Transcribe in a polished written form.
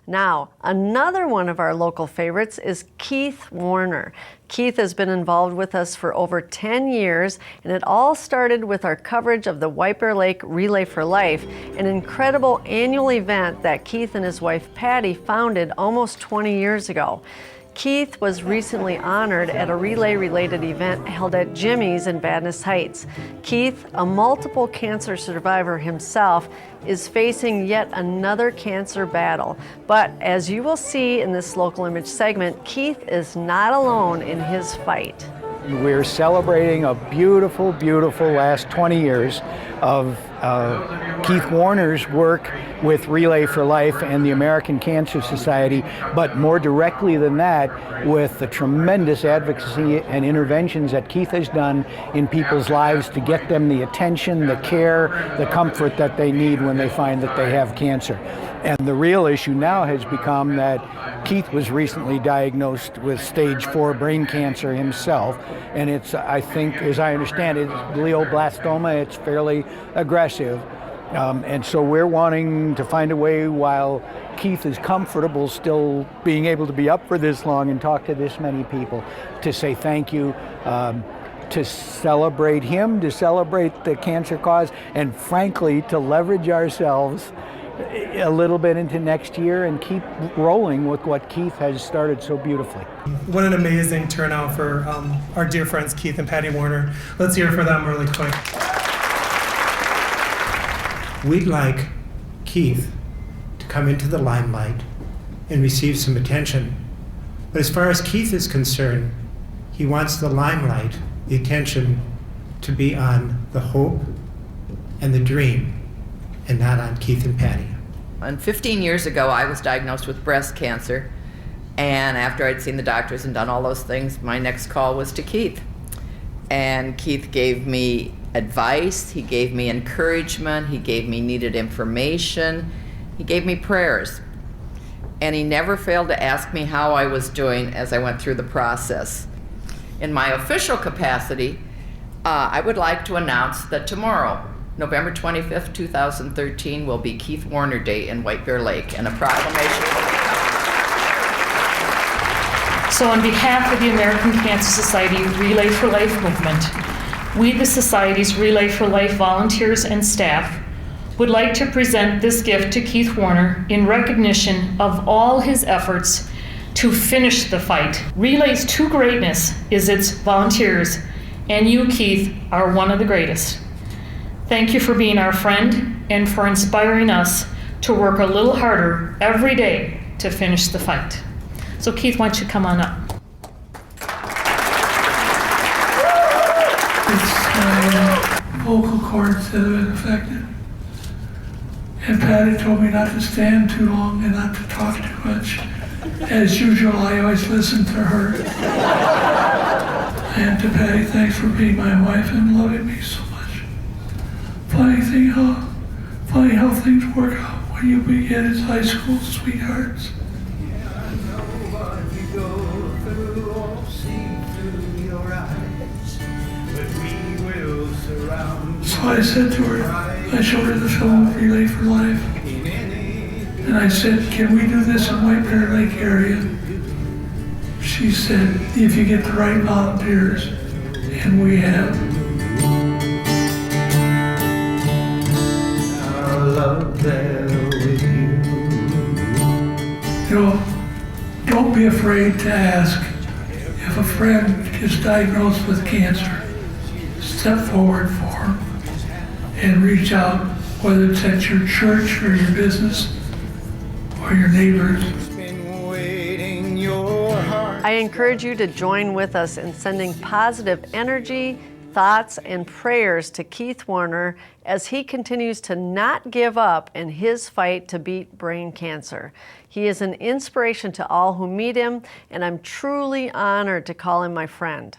Now, another one of our local favorites is Keith Warner. Keith has been involved with us for over 10 years, and it all started with our coverage of the White Bear Lake Relay for Life, an incredible annual event that Keith and his wife Patty founded almost 20 years ago. Keith was recently honored at a relay-related event held at Jimmy's in Vadnais Heights. Keith, a multiple cancer survivor himself, is facing yet another cancer battle. But as you will see in this Local Image segment, Keith is not alone in his fight. We're celebrating a beautiful, beautiful last 20 years of Keith Warner's work with Relay for Life and the American Cancer Society, but more directly than that, with the tremendous advocacy and interventions that Keith has done in people's lives to get them the attention, the care, the comfort that they need when they find that they have cancer. And the real issue now has become that Keith was recently diagnosed with stage 4 brain cancer himself, and it's, I think, as I understand it, glioblastoma. It's fairly aggressive. And so we're wanting to find a way, while Keith is comfortable still being able to be up for this long and talk to this many people, to say thank you, to celebrate him, to celebrate the cancer cause, and frankly, to leverage ourselves a little bit into next year and keep rolling with what Keith has started so beautifully. What an amazing turnout for our dear friends Keith and Patty Warner. Let's hear it for them really quick. We'd like Keith to come into the limelight and receive some attention. But as far as Keith is concerned, he wants the limelight, the attention, to be on the hope and the dream, and not on Keith and Patty. And 15 years ago, I was diagnosed with breast cancer. And after I'd seen the doctors and done all those things, my next call was to Keith. And Keith gave me advice, he gave me encouragement, he gave me needed information, he gave me prayers. And he never failed to ask me how I was doing as I went through the process. In my official capacity, I would like to announce that tomorrow, November 25th, 2013, will be Keith Warner Day in White Bear Lake, and a proclamation will be coming. So on behalf of the American Cancer Society Relay for Life movement, we, the Society's Relay for Life volunteers and staff, would like to present this gift to Keith Warner in recognition of all his efforts to finish the fight. Relay's true greatness is its volunteers, and you, Keith, are one of the greatest. Thank you for being our friend and for inspiring us to work a little harder every day to finish the fight. So Keith, why don't you come on up? It's vocal cords that have been affected. And Patty told me not to stand too long and not to talk too much. As usual, I always listen to her. And to Patty, thanks for being my wife and loving me so much. Funny how things work out when you begin as high school sweethearts. So I said to her, I showed her the film Relay for Life, and I said, can we do this in White Bear Lake area? She said, if you get the right volunteers, and we have. Our love there with you. You know, don't be afraid to ask. If a friend is diagnosed with cancer, step forward for them and reach out, whether it's at your church or your business or your neighbors. I encourage you to join with us in sending positive energy, thoughts, and prayers to Keith Warner as he continues to not give up in his fight to beat brain cancer. He is an inspiration to all who meet him, and I'm truly honored to call him my friend.